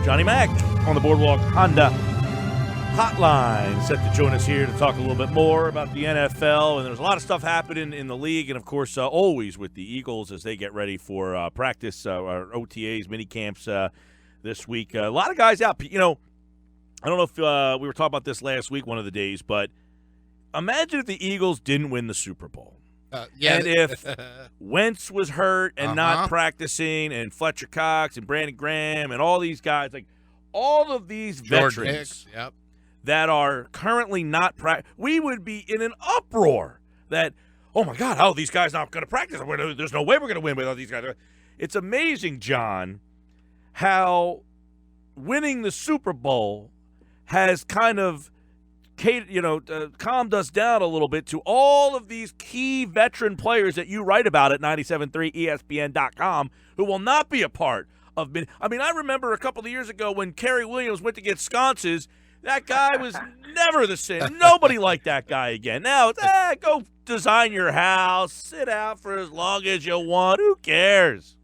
Johnny Mac on the Boardwalk Honda Hotline, set to join us here to talk a little bit more about the NFL. And there's a lot of stuff happening in the league, and of course, always with the Eagles as they get ready for practice, or OTAs, mini camps this week. A lot of guys out. You know, I don't know if we were talking about this last week, one of the days, but imagine if the Eagles didn't win the Super Bowl. Yeah. And if Wentz was hurt and not practicing, and Fletcher Cox and Brandon Graham and all these guys, like all of these Jordan veterans Hicks, that are currently not we would be in an uproar that, oh my God, how are these guys not going to practice? There's no way we're going to win without these guys. It's amazing, John, how winning the Super Bowl has kind of calmed us down a little bit to all of these key veteran players that you write about at 97.3 ESPN.com who will not be a part of. I mean, I remember a couple of years ago when Kerry Williams went to get sconces. That guy was never the same. Nobody liked that guy again. Now it's, go design your house, sit out for as long as you want. Who cares?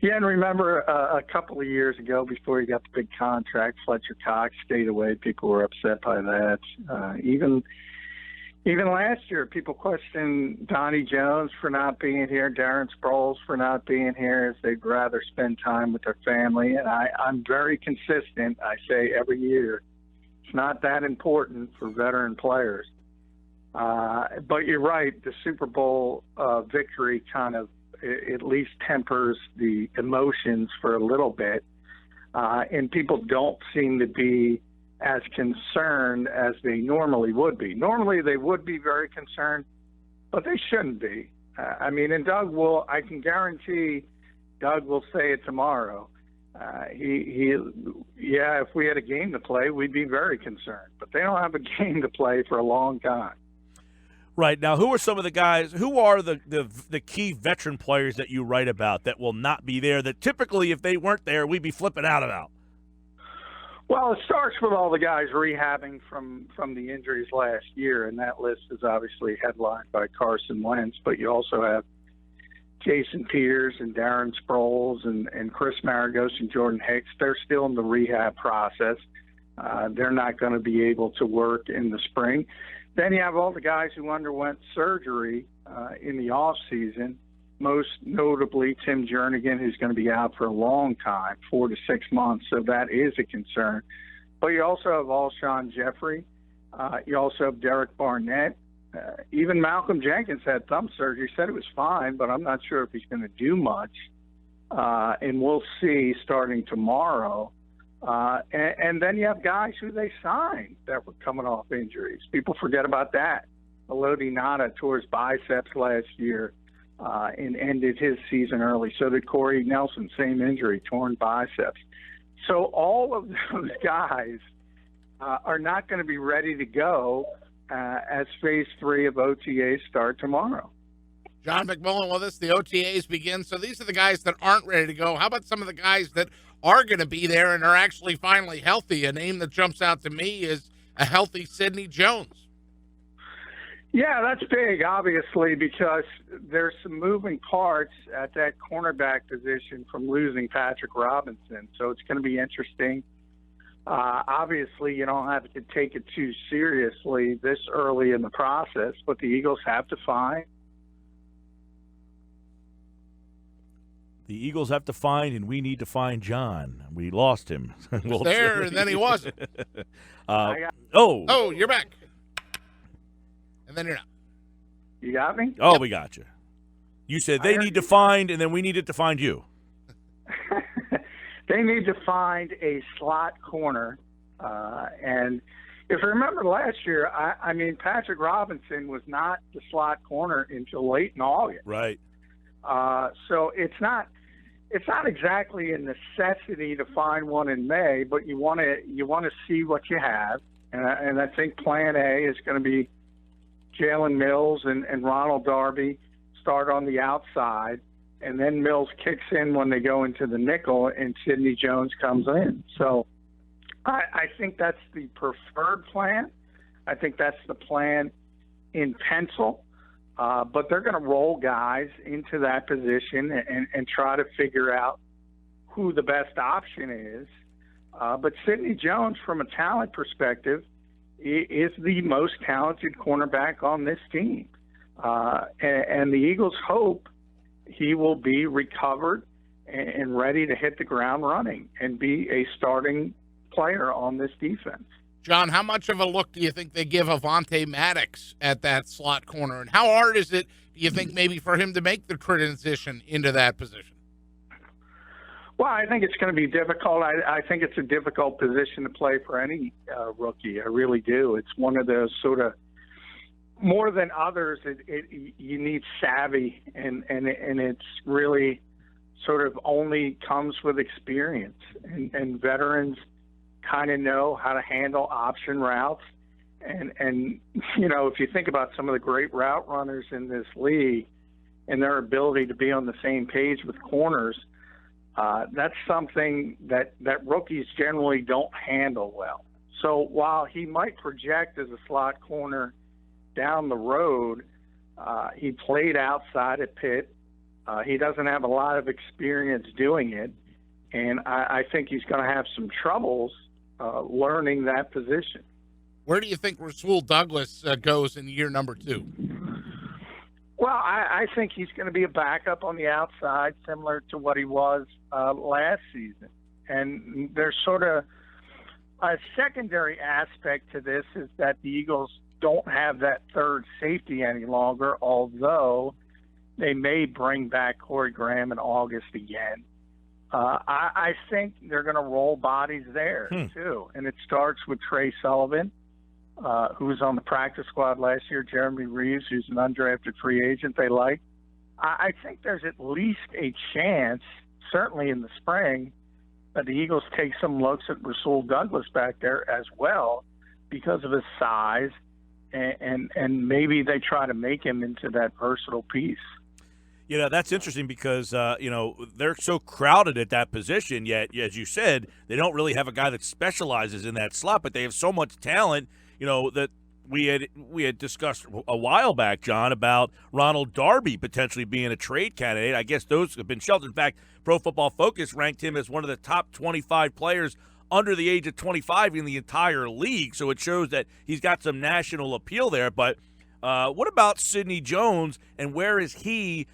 Yeah, and remember a couple of years ago, before he got the big contract, Fletcher Cox stayed away. People were upset by that. Even last year, people questioned Donnie Jones for not being here, Darren Sproles for not being here, as they'd rather spend time with their family. And I'm very consistent. I say every year, it's not that important for veteran players. But you're right, the Super Bowl victory kind of at least tempers the emotions for a little bit. And people don't seem to be as concerned as they normally would be. Normally they would be very concerned, but they shouldn't be. And I can guarantee Doug will say it tomorrow. If we had a game to play, we'd be very concerned, but they don't have a game to play for a long time. Right. Now, who are some of the guys, who are the key veteran players that you write about that will not be there, that typically if they weren't there, we'd be flipping out about? Well, it starts with all the guys rehabbing from the injuries last year, and that list is obviously headlined by Carson Wentz, but you also have Jason Peters and Darren Sproles and Chris Maragos and Jordan Hicks. They're still in the rehab process. They're not going to be able to work in the spring. Then you have all the guys who underwent surgery in the off season, most notably Tim Jernigan, who's going to be out for a long time, 4 to 6 months. So that is a concern. But you also have Alshon Jeffrey. You also have Derek Barnett. Even Malcolm Jenkins had thumb surgery. Said it was fine, but I'm not sure if he's going to do much. And we'll see starting tomorrow. And then you have guys who they signed that were coming off injuries. People forget about that. Elodie Nada tore his biceps last year and ended his season early. So did Corey Nelson, same injury, torn biceps. So all of those guys are not going to be ready to go as Phase 3 of OTAs start tomorrow. John McMullen with us. The OTAs begin. So these are the guys that aren't ready to go. How about some of the guys that are going to be there and are actually finally healthy? A name that jumps out to me is a healthy Sidney Jones. Yeah, that's big, obviously, because there's some moving parts at that cornerback position from losing Patrick Robinson. So it's going to be interesting. Obviously, you don't have to take it too seriously this early in the process, but the Eagles have to find. The Eagles have to find, and we need to find John. We lost him. There, and then he wasn't. You're back. And then you're not. You got me? Oh, yep. We got you. You said they need to find, and then we needed to find you. They need to find a slot corner. And if you remember last year, I mean, Patrick Robinson was not the slot corner until late in August. Right. So it's not exactly a necessity to find one in May, but you want to see what you have, and I think Plan A is going to be Jalen Mills and Ronald Darby start on the outside, and then Mills kicks in when they go into the nickel, and Sidney Jones comes in. So I think that's the preferred plan. I think that's the plan in pencil. But they're going to roll guys into that position and try to figure out who the best option is. But Sidney Jones, from a talent perspective, is the most talented cornerback on this team. And the Eagles hope he will be recovered and ready to hit the ground running and be a starting player on this defense. John, how much of a look do you think they give Avonte Maddox at that slot corner? And how hard is it, do you think, maybe for him to make the transition into that position? Well, I think it's going to be difficult. I think it's a difficult position to play for any rookie. I really do. It's one of those sort of, more than others, you need savvy, and it's really sort of only comes with experience. And veterans kind of know how to handle option routes. And you know, if you think about some of the great route runners in this league and their ability to be on the same page with corners, that's something that rookies generally don't handle well. So while he might project as a slot corner down the road, he played outside at Pitt. He doesn't have a lot of experience doing it, and I think he's going to have some troubles learning that position. Where do you think Rasul Douglas goes in year number 2? Well, I think he's going to be a backup on the outside, similar to what he was last season. And there's sort of a secondary aspect to this is that the Eagles don't have that third safety any longer, although they may bring back Corey Graham in August again. I think they're going to roll bodies there, too. And it starts with Trey Sullivan, who was on the practice squad last year, Jeremy Reeves, who's an undrafted free agent they like. I think there's at least a chance, certainly in the spring, that the Eagles take some looks at Rasul Douglas back there as well because of his size, and maybe they try to make him into that versatile piece. You know, that's interesting because, they're so crowded at that position, yet, as you said, they don't really have a guy that specializes in that slot, but they have so much talent, that we had discussed a while back, John, about Ronald Darby potentially being a trade candidate. I guess those have been shelved. In fact, Pro Football Focus ranked him as one of the top 25 players under the age of 25 in the entire league, so it shows that he's got some national appeal there. But what about Sidney Jones, and where is he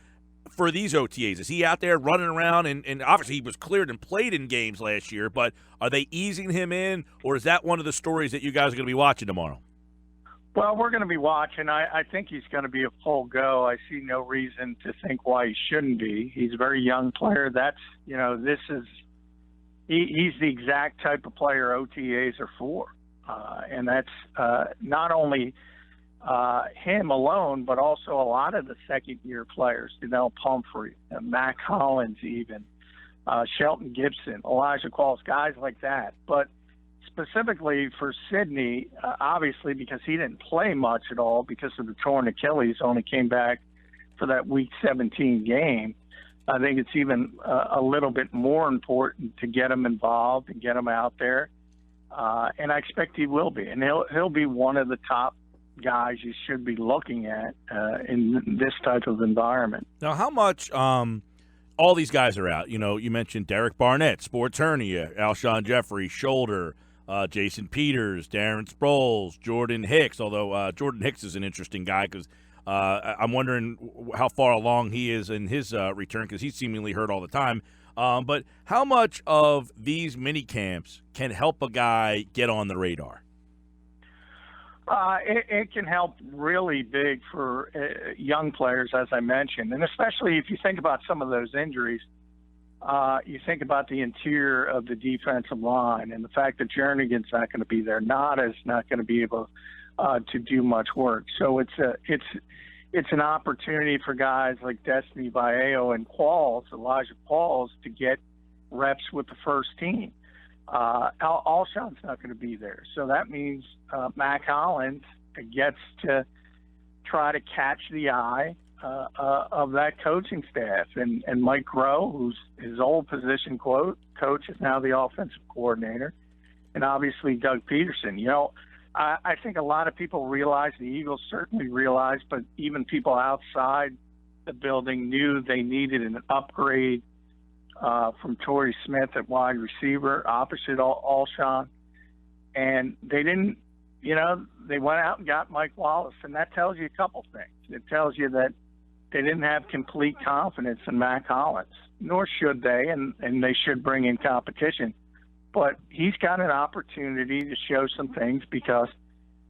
for these OTAs? Is he out there running around? And obviously he was cleared and played in games last year, but are they easing him in, or is that one of the stories that you guys are going to be watching tomorrow? Well, we're going to be watching. I think he's going to be a full go. I see no reason to think why he shouldn't be. He's a very young player. That's, he's the exact type of player OTAs are for. And that's not only him alone, but also a lot of the second-year players, Pumphrey, Mac Hollins even, Shelton Gibson, Elijah Qualls, guys like that. But specifically for Sidney, obviously because he didn't play much at all because of the torn Achilles, only came back for that Week 17 game, I think it's even a little bit more important to get him involved and get him out there. And I expect he will be. And he'll be one of the top guys you should be looking at in this type of environment. Now, how much all these guys are out? You mentioned Derek Barnett, sports hernia, Alshon Jeffrey, shoulder, Jason Peters, Darren Sproles, Jordan Hicks, although Jordan Hicks is an interesting guy because I'm wondering how far along he is in his return because he's seemingly hurt all the time. But how much of these mini camps can help a guy get on the radar? It can help really big for young players, as I mentioned, and especially if you think about some of those injuries. You think about the interior of the defensive line and the fact that Jernigan's not going to be there. Nada's not going to be able to do much work. So it's an opportunity for guys like Destiny Vallejo and Elijah Qualls, to get reps with the first team. Alshon's not going to be there. So that means Mac Hollins gets to try to catch the eye of that coaching staff. And Mike Rowe, who's his old position coach, is now the offensive coordinator. And obviously Doug Peterson. I think a lot of people realize, the Eagles certainly realized, but even people outside the building knew they needed an upgrade from Torrey Smith at wide receiver, opposite Alshon. And they didn't, they went out and got Mike Wallace. And that tells you a couple things. It tells you that they didn't have complete confidence in Mac Hollins, nor should they, and they should bring in competition. But he's got an opportunity to show some things because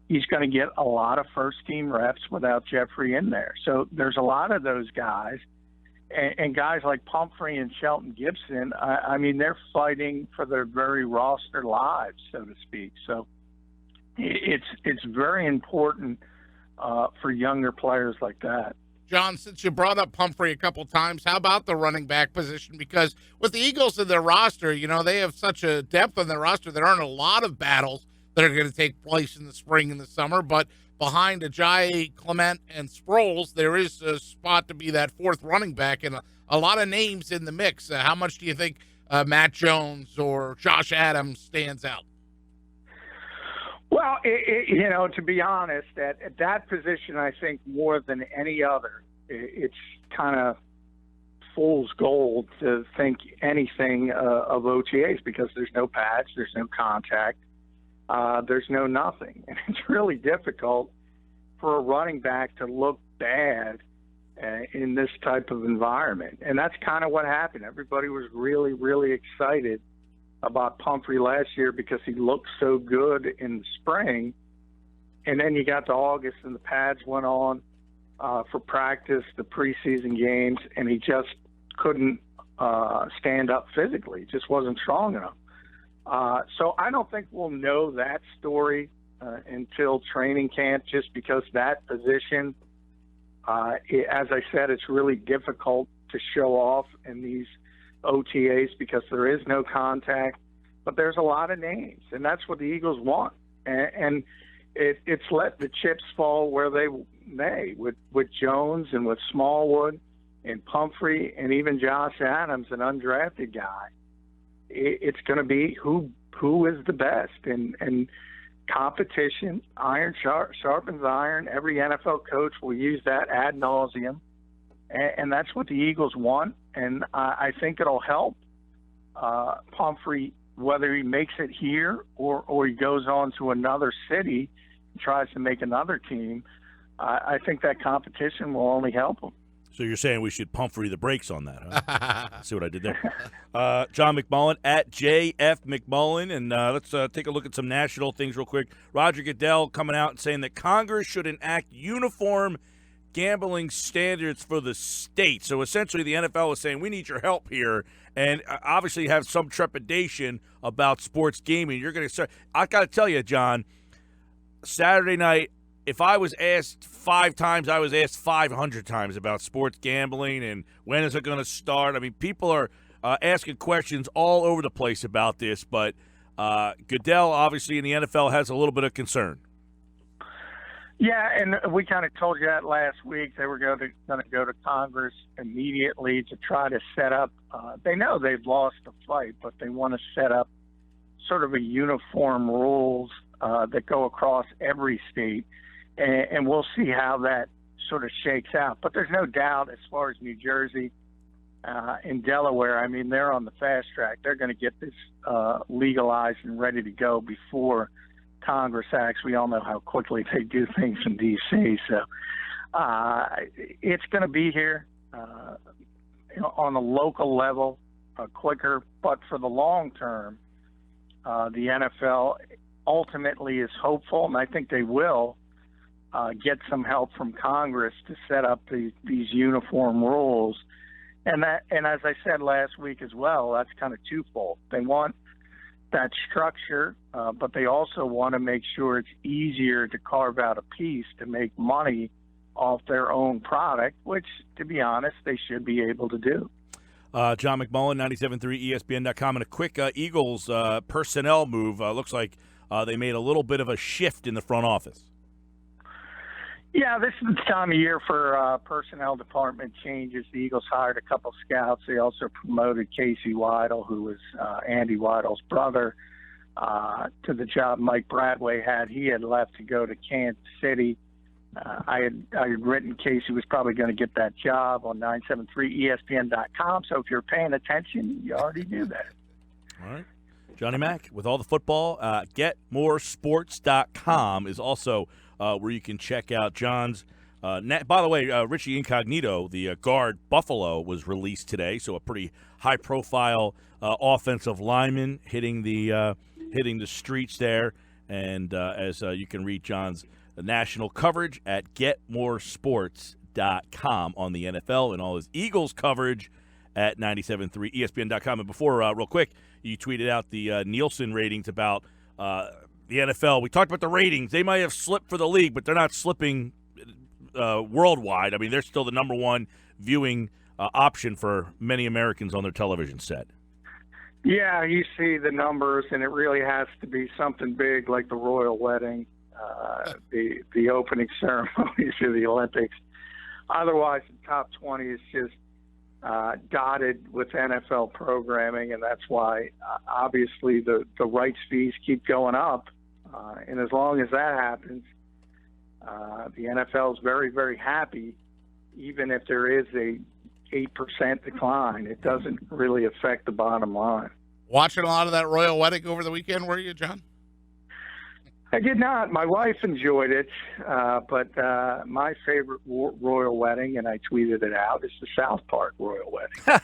he's going to get a lot of first-team reps without Jeffrey in there. So there's a lot of those guys. And guys like Pumphrey and Shelton Gibson, I mean, they're fighting for their very roster lives, so to speak. So it's very important for younger players like that. John, since you brought up Pumphrey a couple times, how about the running back position? Because with the Eagles in their roster, they have such a depth on their roster. There aren't a lot of battles that are going to take place in the spring and the summer, but behind Ajayi, Clement, and Sproles, there is a spot to be that fourth running back, and a lot of names in the mix. How much do you think Matt Jones or Josh Adams stands out? Well, to be honest, at that position, I think more than any other, it's kind of fool's gold to think anything of OTAs because there's no pads, there's no contact. There's no nothing. And it's really difficult for a running back to look bad in this type of environment. And that's kind of what happened. Everybody was really, really excited about Pumphrey last year because he looked so good in the spring. And then you got to August and the pads went on for practice, the preseason games, and he just couldn't stand up physically. He just wasn't strong enough. So I don't think we'll know that story until training camp, just because that position, as I said, it's really difficult to show off in these OTAs because there is no contact, but there's a lot of names, and that's what the Eagles want. And it's let the chips fall where they may with Jones and with Smallwood and Pumphrey and even Josh Adams, an undrafted guy. It's going to be who is the best, and competition, iron sharpens iron. Every NFL coach will use that ad nauseum, and that's what the Eagles want. And I think it'll help Pumphrey, whether he makes it here or he goes on to another city and tries to make another team. I think that competition will only help him. So you're saying we should Pumphrey the brakes on that, huh? See what I did there? John McMullen at JF McMullen, and let's take a look at some national things real quick. Roger Goodell coming out and saying that Congress should enact uniform gambling standards for the state. So essentially the NFL is saying we need your help here, and obviously have some trepidation about sports gaming. You're going to start. I got to tell you, John, Saturday night, if I was asked 5 times, I was asked 500 times about sports gambling and when is it going to start. I mean, people are asking questions all over the place about this, but Goodell, obviously, in the NFL has a little bit of concern. Yeah, and we kind of told you that last week. They were going to go to Congress immediately to try to set up. They know they've lost the fight, but they want to set up sort of a uniform rules that go across every state. And we'll see how that sort of shakes out. But there's no doubt as far as New Jersey and Delaware, I mean, they're on the fast track. They're going to get this legalized and ready to go before Congress acts. We all know how quickly they do things in D.C. So it's going to be here on a local level quicker. But for the long term, the NFL ultimately is hopeful, and I think they will, get some help from Congress to set up these uniform rules. And as I said last week as well, that's kind of twofold. They want that structure, but they also want to make sure it's easier to carve out a piece to make money off their own product, which, to be honest, they should be able to do. John McMullen, 97.3 ESPN.com. And a quick Eagles personnel move. Looks like they made a little bit of a shift in the front office. Yeah, this is the time of year for personnel department changes. The Eagles hired a couple scouts. They also promoted Casey Weidel, who was Andy Weidel's brother, to the job Mike Bradway had. He had left to go to Kansas City. I had written Casey was probably going to get that job on 973ESPN.com. So if you're paying attention, you already knew that. All right. Johnny Mac, with all the football, GetMoreSports.com is also where you can check out John's. By the way, Richie Incognito, the guard Buffalo, was released today, so a pretty high-profile offensive lineman hitting the streets there. And as you can read John's national coverage at GetMoreSports.com on the NFL and all his Eagles coverage at 97.3 ESPN.com. And before, real quick, you tweeted out the Nielsen ratings about the NFL. We talked about the ratings. They might have slipped for the league, but they're not slipping worldwide. I mean, they're still the number one viewing option for many Americans on their television set. Yeah, you see the numbers, and it really has to be something big like the royal wedding, the opening ceremonies of the Olympics. Otherwise, the top 20 is just dotted with NFL programming, and that's why, obviously, the rights fees keep going up. And as long as that happens, the NFL is very, very happy, even if there is a 8% decline. It doesn't really affect the bottom line. Watching a lot of that royal wedding over the weekend, were you, John? I did not. My wife enjoyed it, but my favorite royal wedding, and I tweeted it out, is the South Park royal wedding.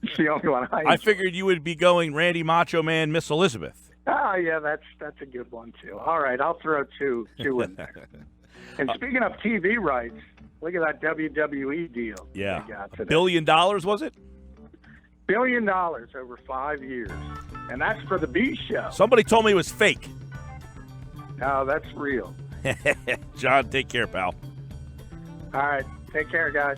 It's the only one I figured you would be going Randy Macho Man, Miss Elizabeth. Oh, yeah, that's a good one, too. All right, I'll throw two in there. And speaking of TV rights, look at that WWE deal. Yeah. They got today. $1 billion, was it? $1 billion over 5 years. And that's for the B show. Somebody told me it was fake. No, that's real. John, take care, pal. All right. Take care, guys.